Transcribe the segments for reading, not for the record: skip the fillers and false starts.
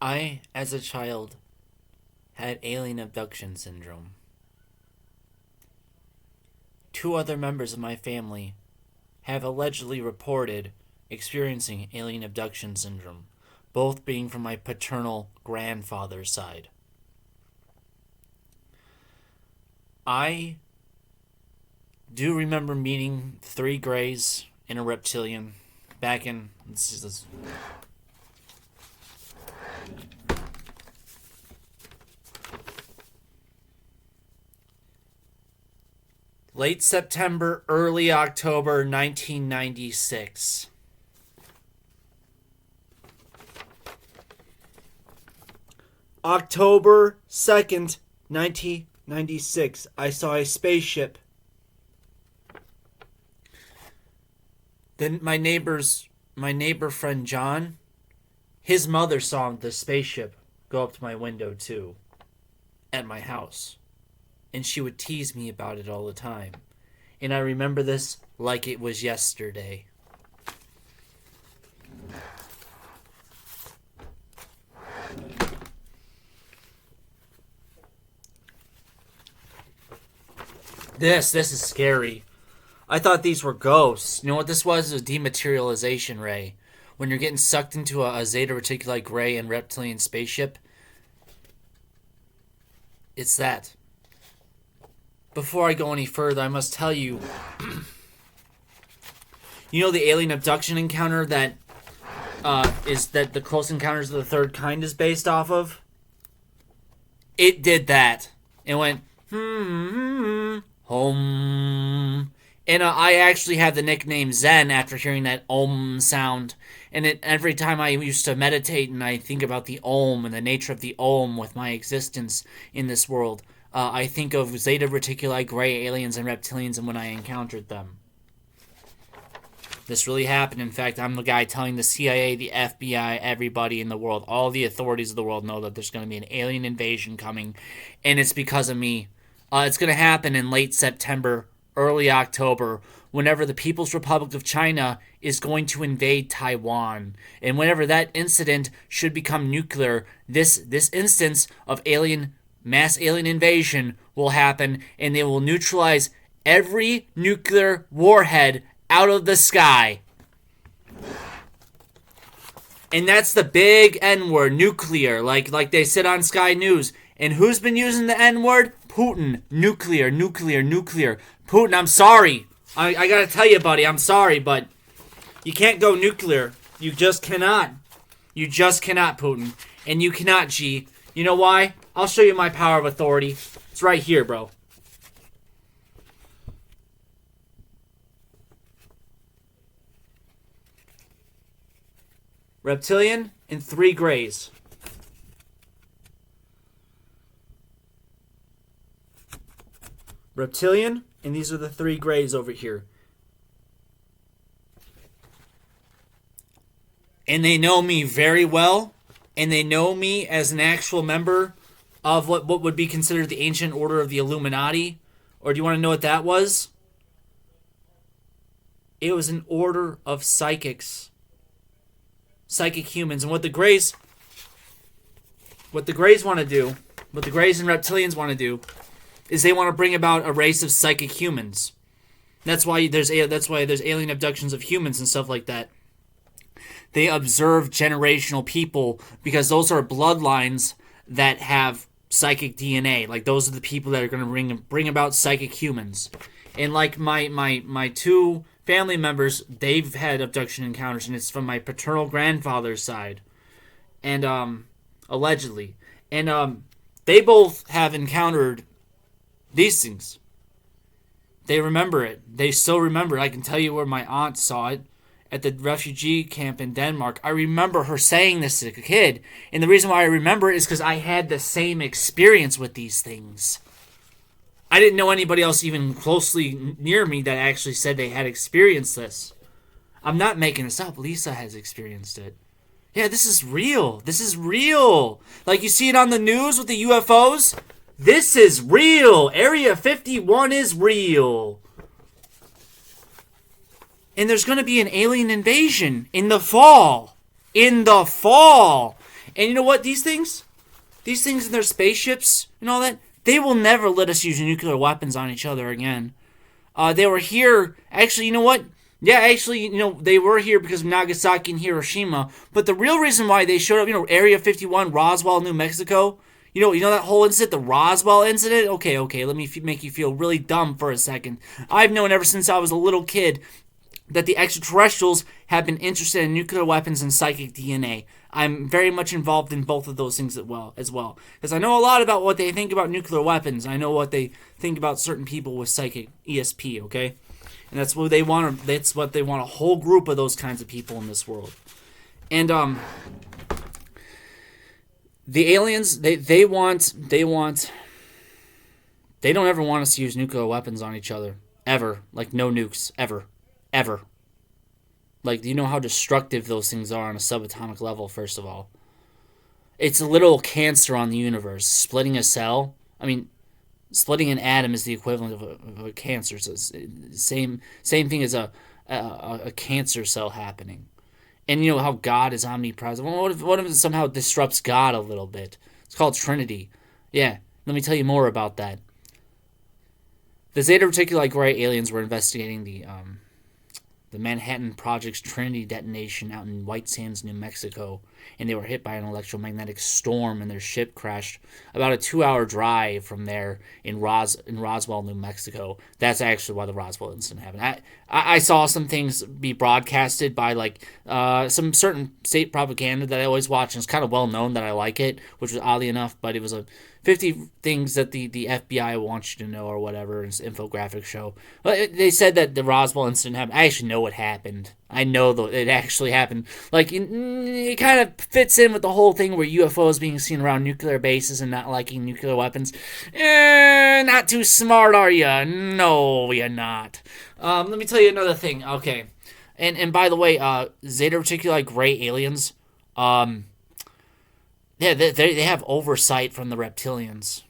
I, as a child, had alien abduction syndrome. Two other members of my family have allegedly reported experiencing alien abduction syndrome, both being from my paternal grandfather's side. I do remember meeting three greys and a reptilian back in late September, early October 1996. October 2nd, 1996. I saw a spaceship. Then my neighbor friend John, his mother saw the spaceship go up to my window too, at my house. And she would tease me about it all the time. And I remember this like it was yesterday. This is scary. I thought these were ghosts. You know what this was? It was a dematerialization ray. When you're getting sucked into a Zeta Reticuli gray and reptilian spaceship, it's that. Before I go any further, I must tell you, you know the alien abduction encounter that is that the Close Encounters of the Third Kind is based off of? It did that. It went, home. And I actually have the nickname Zen after hearing that Om sound. And every time I used to meditate and I think about the Om and the nature of the Om with my existence in this world, I think of Zeta Reticuli gray aliens and reptilians and when I encountered them. This really happened. In fact, I'm the guy telling the CIA, the FBI, everybody in the world, all the authorities of the world know that there's going to be an alien invasion coming, and it's because of me. It's going to happen in late September, early October, whenever the People's Republic of China is going to invade Taiwan. And whenever that incident should become nuclear, this instance of mass alien invasion will happen, and they will neutralize every nuclear warhead out of the sky. And that's the big N-word, nuclear, like they said on Sky News. And who's been using the N-word? Putin. Nuclear. Putin, I'm sorry. I gotta tell you, buddy, I'm sorry, but you can't go nuclear. You just cannot. You just cannot, Putin. And you cannot, G. You know why? I'll show you my power of authority. It's right here, bro. Reptilian and three grays. Reptilian, and these are the three grays over here. And they know me very well, and they know me as an actual member of what would be considered the ancient order of the Illuminati. Or do you want to know what that was? It was an order of psychics. Psychic humans. And what the Greys want to do, what the Greys and Reptilians want to do, is they want to bring about a race of psychic humans. That's why there's alien abductions of humans and stuff like that. They observe generational people because those are bloodlines that have psychic DNA. Like those are the people that are going to bring about psychic humans. And like my two family members, they've had abduction encounters, and it's from my paternal grandfather's side, and allegedly, and they both have encountered these things. They remember it. They still remember it. I can tell you where my aunt saw it at the refugee camp in Denmark. I remember her saying this as a kid, and the reason why I remember it is because I had the same experience with these things. I didn't know anybody else even closely near me that actually said they had experienced this. I'm not making this up. Lisa has experienced it. Yeah, this is real. This is real. Like you see it on the news with the UFOs. This is real. Area 51 is real. And there's going to be an alien invasion in the fall. In the fall. And you know what? These things in their spaceships and all that, they will never let us use nuclear weapons on each other again. They were here. Actually, you know what? Yeah, actually, they were here because of Nagasaki and Hiroshima. But the real reason why they showed up, Area 51, Roswell, New Mexico. You know that whole incident, the Roswell incident? Okay, let me make you feel really dumb for a second. I've known ever since I was a little kid that the extraterrestrials have been interested in nuclear weapons and psychic DNA. I'm very much involved in both of those things as well. Because I know a lot about what they think about nuclear weapons. I know what they think about certain people with psychic ESP, okay? And that's what they want. That's what they want, a whole group of those kinds of people in this world. And the aliens, they don't ever want us to use nuclear weapons on each other. Ever. Like, no nukes. Ever. Like, do you know how destructive those things are on a subatomic level, first of all? It's a literal cancer on the universe. Splitting a cell, splitting an atom is the equivalent of a cancer. So it's the same thing as a cancer cell happening. And you know how God is omnipresent. Well, what if it somehow disrupts God a little bit? It's called Trinity. Yeah, let me tell you more about that. The Zeta Reticuli Gray aliens were investigating the Manhattan Project's Trinity detonation out in White Sands, New Mexico, and they were hit by an electromagnetic storm, and their ship crashed about a 2-hour drive from there in Roswell, New Mexico. That's actually why the Roswell incident happened. I saw some things be broadcasted by some certain state propaganda that I always watch, and it's kind of well known that I like it, which was oddly enough, but it was a 50 things that the FBI wants you to know or whatever. It's an infographic show. But they said that the Roswell incident happened. I actually know what happened. I know it actually happened. Like, it kind of fits in with the whole thing where UFOs being seen around nuclear bases and not liking nuclear weapons. Not too smart, are you? No, you're not. Let me tell you another thing. Okay. And by the way, Zeta Reticuli Gray aliens, yeah, they have oversight from the reptilians.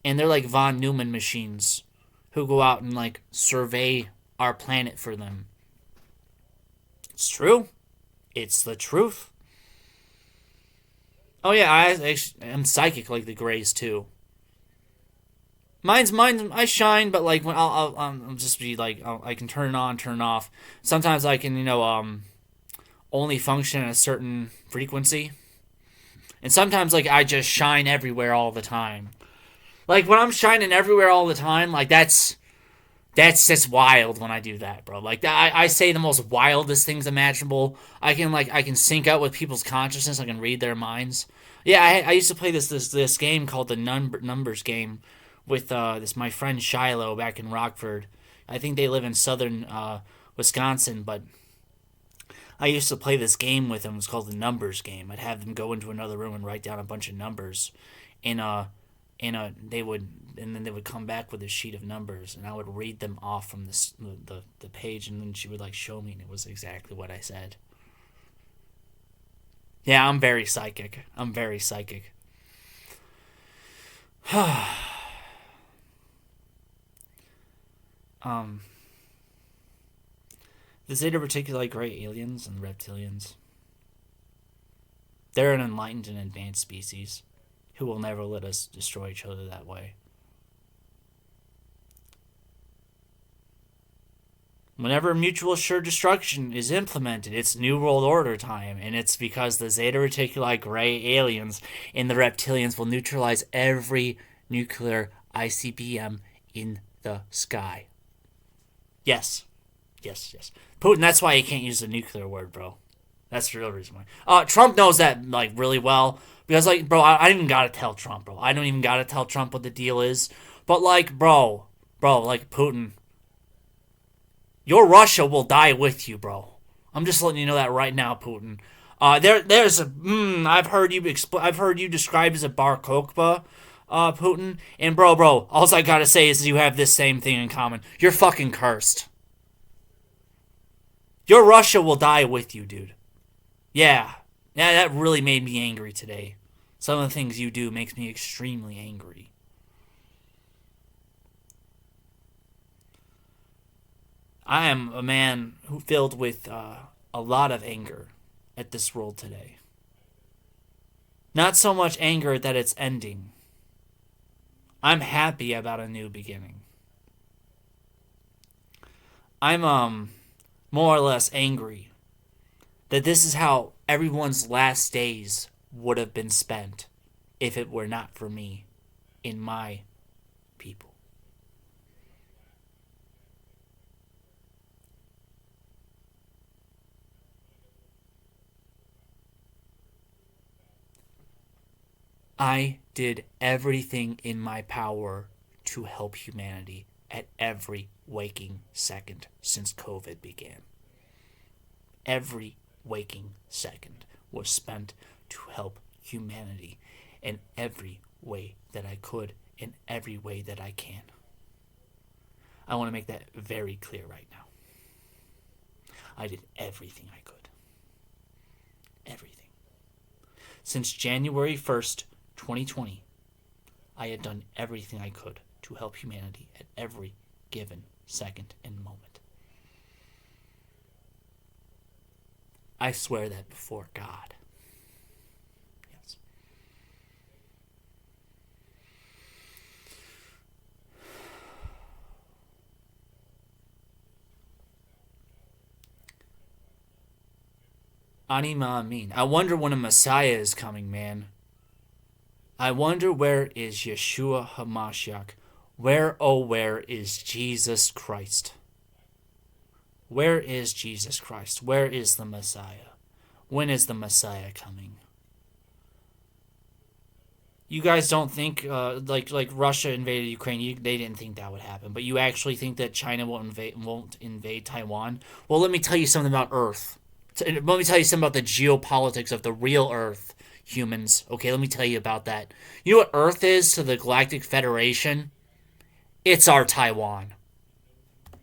And they're like von Neumann machines who go out and, survey our planet for them. It's true. It's the truth. Oh, yeah, I'm psychic like the Greys, too. Mine's I shine, but, when I'll just be, I can turn it on, turn it off. Sometimes I can, only function at a certain frequency. And sometimes, I just shine everywhere all the time. When I'm shining everywhere all the time, that's just wild when I do that, bro. I say the most wildest things imaginable. I can sync out with people's consciousness. I can read their minds. Yeah, I used to play this game called the Numbers game with my friend Shiloh back in Rockford. I think they live in southern Wisconsin, but I used to play this game with them. It was called the Numbers game. I'd have them go into another room and write down a bunch of numbers, and they would come back with a sheet of numbers, and I would read them off from the page, and then she would show me, and it was exactly what I said. Yeah, I'm very psychic. The Zeta Reticuli Gray aliens and the reptilians, they're an enlightened and advanced species who will never let us destroy each other that way. Whenever mutual assured destruction is implemented, it's New World Order time, and it's because the Zeta Reticuli Gray aliens and the reptilians will neutralize every nuclear ICBM in the sky. Yes. Putin, that's why he can't use the nuclear word, bro. That's the real reason why. Trump knows that, really well. Because, bro, I don't even gotta tell Trump, bro. I don't even gotta tell Trump what the deal is. But, bro, Putin, your Russia will die with you, bro. I'm just letting you know that right now, Putin. There's a, I've heard you described as a bar kokba, Putin. And, bro, all I gotta say is you have this same thing in common. You're fucking cursed. Your Russia will die with you, dude. Yeah, that really made me angry today. Some of the things you do makes me extremely angry. I am a man who filled with a lot of anger at this world today. Not so much anger that it's ending. I'm happy about a new beginning. I'm more or less angry that this is how everyone's last days would have been spent if it were not for me in my people. I did everything in my power to help humanity at every waking second since COVID began. Every waking second was spent to help humanity in every way that I could, in every way that I can. I want to make that very clear right now. I did everything I could. Everything. Since January 1st, 2020, I had done everything I could to help humanity at every given second and moment. I swear that before God. Yes. Anima Amin. I wonder when a Messiah is coming, man. I wonder where is Yeshua HaMashiach? Where, oh, where is Jesus Christ? Where is Jesus Christ? Where is the Messiah? When is the Messiah coming? You guys don't think like Russia invaded Ukraine? They didn't think that would happen, but you actually think that China won't invade Taiwan? Well, let me tell you something about Earth. Let me tell you something about the geopolitics of the real Earth, humans. Okay, let me tell you about that. You know what Earth is to the Galactic Federation? It's our Taiwan.